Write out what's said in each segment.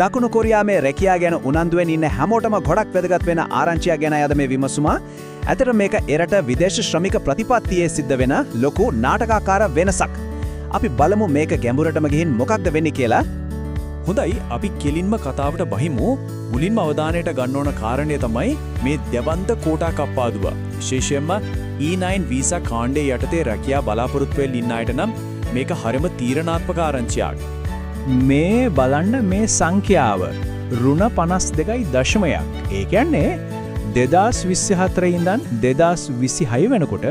දකුණු කොරියාවේ රැකියා ගැන උනන්දුවෙන් ඉන්න හැමෝටම ගොඩක් වැදගත් වෙන ආරංචියක් ගැන අද මේ විමසුම. ඇතර මේක එරට විදේශ ශ්‍රමික ප්‍රතිපත්තියේ සිද්ධ වෙන ලොකු නාටකාකාර වෙනසක්. අපි බලමු මේක ගැඹුරටම ගිහින් මොකක්ද වෙන්නේ කියලා. හොඳයි අපි කෙලින්ම කතාවට බහිමු. මුලින්ම අවධානයට ගන්න ඕන කාරණය තමයි මේ දෙවන්ත කෝටා කප්පාදුව. විශේෂයෙන්ම E9 වීසා කාණ්ඩයේ යටතේ රැකියා බලාපොරොත්තු වෙමින් ඉන්න අයට නම් මේක හරිම තීරණාත්මක ආරංචියක්. මේ බලන්න මේ සංඛ්‍යාව රුණ 52.යක්. ඒ කියන්නේ 2024 ඉඳන් 2026 වෙනකොට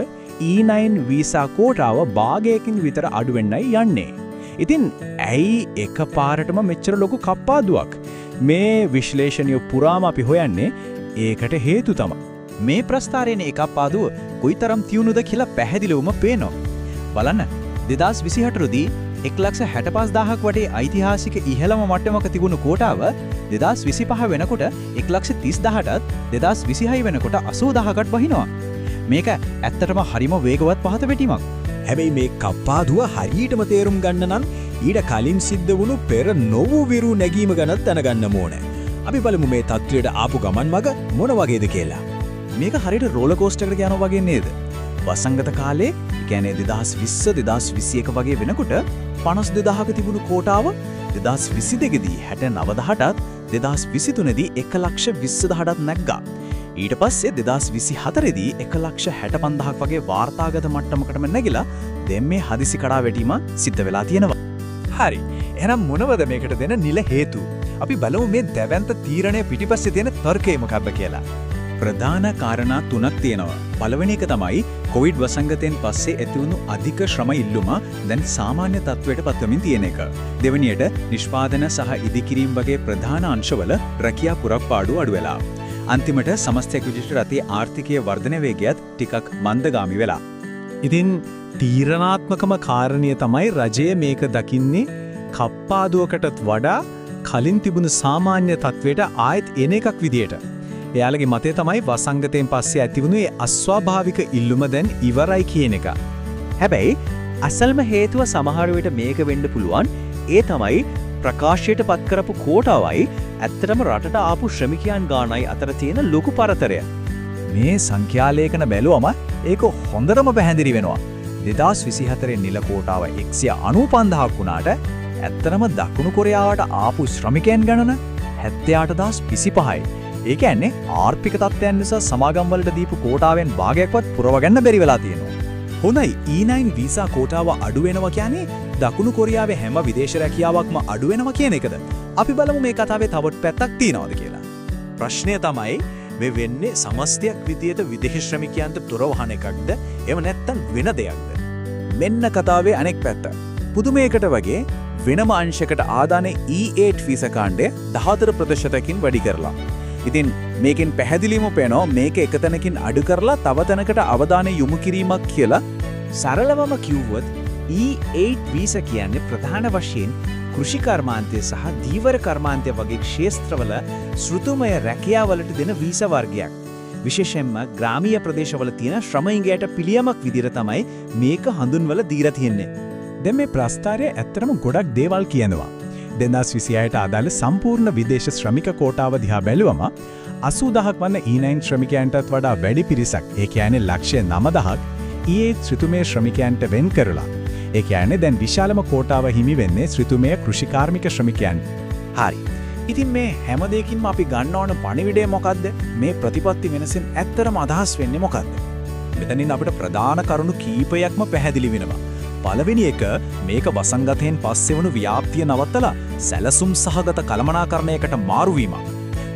E9 වීසා කෝටාව භාගයකින් විතර අඩු වෙන්නයි යන්නේ. ඉතින් ඇයි එකපාරටම මෙච්චර ලොකු කප්පාදුවක්? මේ විශ්ලේෂණය පුරාම අපි හොයන්නේ ඒකට හේතු තමයි. මේ ප්‍රස්ථාරයේ එකපාදුව කොයිතරම් තියුණුද කියලා පැහැදිලිවම පේනවා. බලන්න 2028 දී 1,65,000ක් වටේ ඓතිහාසික ඉහළම මට්ටමක තිබුණු කෝටාව 2025 වෙනකොට 1,30,000ටත් 2026 වෙනකොට 80,000කට බහිනවා. මේක ඇත්තටම හරිම වේගවත් පහත වැටීමක්. හැබැයි මේ කප්පාදුව හරියටම තේරුම් ගන්න නම් ඊට කලින් සිද්ධ වුණු පෙර නොවු විරු නැගීම ගැන දැනගන්න ඕනේ. අපි බලමු මේ තත්ත්වයට ආපු ගමන් මග මොන වගේද කියලා. මේක හරියට රෝලර් කෝස්ටර් එකකට යනවා වගේ නේද? වසංගත කාලේ, කියන්නේ 2020 2021 වගේ වෙනකොට 52,000ක තිබුණු කෝටාව 2022 දී 69,000ටත් 2023 දී 1,20,000ටත් නැග්ගා. ඊට පස්සේ 2024 දී 1,65,000ක් වගේ වාර්තාගත මට්ටමකටම නැගිලා දැන් මේ හදිසි කඩා වැටීම සිද්ධ වෙලා තියෙනවා. හරි. එහෙනම් මොනවද මේකට දෙන නිල හේතු? අපි බලමු මේ දැවැන්ත තීරණය පිටිපස්සේ තියෙන තර්කය මොකක්ද කියලා. ප්‍රධාන කාරණා තුනක් තියෙනවා. පළවෙනි එක තමයි කොවිඩ් වසංගතයෙන් පස්සේ ඇතිවුණු අධික ශ්‍රම ඉල්ලුම දැන් සාමාන්‍ය තත්ත්වයට පත්වමින් තියෙන එක. දෙවෙනියට නිෂ්පාදන සහ ඉදිකිරීම වගේ ප්‍රධාන අංශවල රැකියා පුරප්පාඩු අඩු වෙලා. අන්තිමට සමස්තයක් විදිහට රටේ ආර්ථිකීය වර්ධන වේගයත් ටිකක් මන්දගාමි වෙලා. ඉතින් තීරණාත්මකම කාරණය තමයි රජය මේක දකින්නේ කප්පාදුවකටත් වඩා කලින් තිබුණු සාමාන්‍ය තත්ත්වයට ආයෙත් එන එකක් විදියට. එයාලගේ මතය තමයි වසංගතයෙන් පස්සේ ඇතිවුණු ඒ අස්වාභාවික ඉල්ලුම දැන් ඉවරයි කියන එක. හැබැයි අසල්ම හේතුව සමහර විට මේක වෙන්න පුළුවන්. ඒ තමයි ප්‍රකාශයට පත් කරපු කෝටාවයි ඇත්තටම රටට ආපු ශ්‍රමිකයන් ගානයි අතර තියෙන ලොකු පරතරය. මේ සංඛ්‍යාලේඛන බැලුවම ඒක හොඳටම පැහැදිලි වෙනවා. 2024 නිල කෝටාව 195,000ක් වුණාට ඇත්තටම දකුණු කොරියාවට ආපු ශ්‍රමිකයන් ගණන 78,025යි. ඒ කියන්නේ ආර්ථික තත්ත්වයන් නිසා සමාගම් වලට දීපු කෝටාවෙන් භාගයක්වත් පුරවගන්න බැරි වෙලා තියෙනවා. හොඳයි E9 වීසා කෝටාව අඩු වෙනවා කියන්නේ දකුණු කොරියාවේ හැම විදේශ රැකියාවක්ම අඩු වෙනවා කියන එකද? අපි බලමු මේ කතාවේ තවත් පැත්තක් තියනවාද කියලා. ප්‍රශ්නය තමයි මේ වෙන්නේ සමස්තයක් විදියට විදේශ ශ්‍රමිකයන්ට දොරවහන එකක්ද? එහෙම නැත්නම් වෙන දෙයක්ද? මෙන්න කතාවේ අනෙක් පැත්ත. පුදුමයකට වගේ වෙනම අංශයකට ආදානේ E8 වීසා කාණ්ඩය 14%කින් වැඩි කරලා. ඉතින් මේකෙන් පැහැදිලිවම පේනවා මේක එක තැනකින් අඩු කරලා තව තැනකට අවධානය යොමු කිරීමක් කියලා. සරලවම කිව්වොත් E8 වීසා කියන්නේ ප්‍රධාන වශයෙන් කෘෂි කර්මාන්තය සහ දීවර කර්මාන්තය වගේ ක්ෂේත්‍රවල ශ්‍රුතුමය රැකියාවලට දෙන වීසා වර්ගයක්. විශේෂයෙන්ම ග්‍රාමීය ප්‍රදේශවල තියෙන ශ්‍රමයින්ගයට පිළියමක් විදිහට තමයි මේක හඳුන්වලා දීලා තියෙන්නේ. දැන් මේ ප්‍රස්ථාරය ඇත්තටම ගොඩක් දේවල් කියනවා. 2026ට අදාළ සම්පූර්ණ විදේශ ශ්‍රමික කෝටාව දිහා බැලුවම 80,000ක් වන E9 ශ්‍රමිකයන්ටත් වඩා වැඩි පිරිසක්, ඒ කියන්නේ 9,000ක් E8 ශ්‍රිතුමය ශ්‍රමිකයන්ට වෙන් කරලා. ඒ කියන්නේ දැන් විශාලම කෝටාව හිමි වෙන්නේ ශ්‍රිතුමය කෘෂිකාර්මික ශ්‍රමිකයන්. හරි. ඉතින් මේ හැම දෙයකින්ම අපි ගන්න ඕන පණිවිඩය මොකද්ද? මේ ප්‍රතිපත්ති වෙනසෙන් ඇත්තටම අදහස් වෙන්නේ මොකද්ද? මෙතනින් අපිට ප්‍රධාන කරුණු කීපයක්ම පැහැදිලි වෙනවා. පළවෙනි එක මේක වසංගතයෙන් පස්සේ වුණු ව්‍යාප්තිය නවත්තලා සැලසුම් සහගත කළමනාකරණයකට මාරු වීමක්.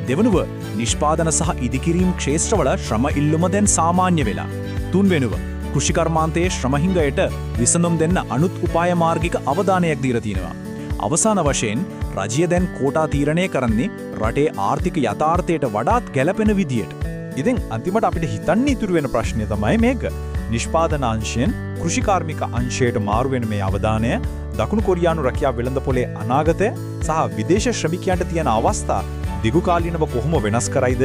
දෙවනුව නිෂ්පාදන සහ ඉදිකිරීම් ක්ෂේත්‍රවල ශ්‍රම ඉල්ලුම දැන් සාමාන්‍ය වෙලා. තුන්වෙනුව කෘෂි කර්මාන්තයේ ශ්‍රමහිංගයට විසඳුම් දෙන්න අනුත් උපාය මාර්ගික අවධානයක් දීලා තිනවා. අවසාන වශයෙන් රජය දැන් කෝටා තීරණය කරන්නේ රටේ ආර්ථික යථාර්ථයට වඩාත් ගැළපෙන විදියට. ඉතින් අන්තිමට අපිට හිතන්න ඉතුරු වෙන ප්‍රශ්නය තමයි මේක. නිෂ්පාදන අංශයෙන් කෘෂිකාර්මික අංශයට මාරු වෙන මේ අවධානය දකුණු කොරියානු රැකියා වෙළඳපොලේ අනාගතය සහ විදේශ ශ්‍රමිකයන්ට තියෙන අවස්ථා දිගු කාලීනව කොහොම වෙනස් කරයිද?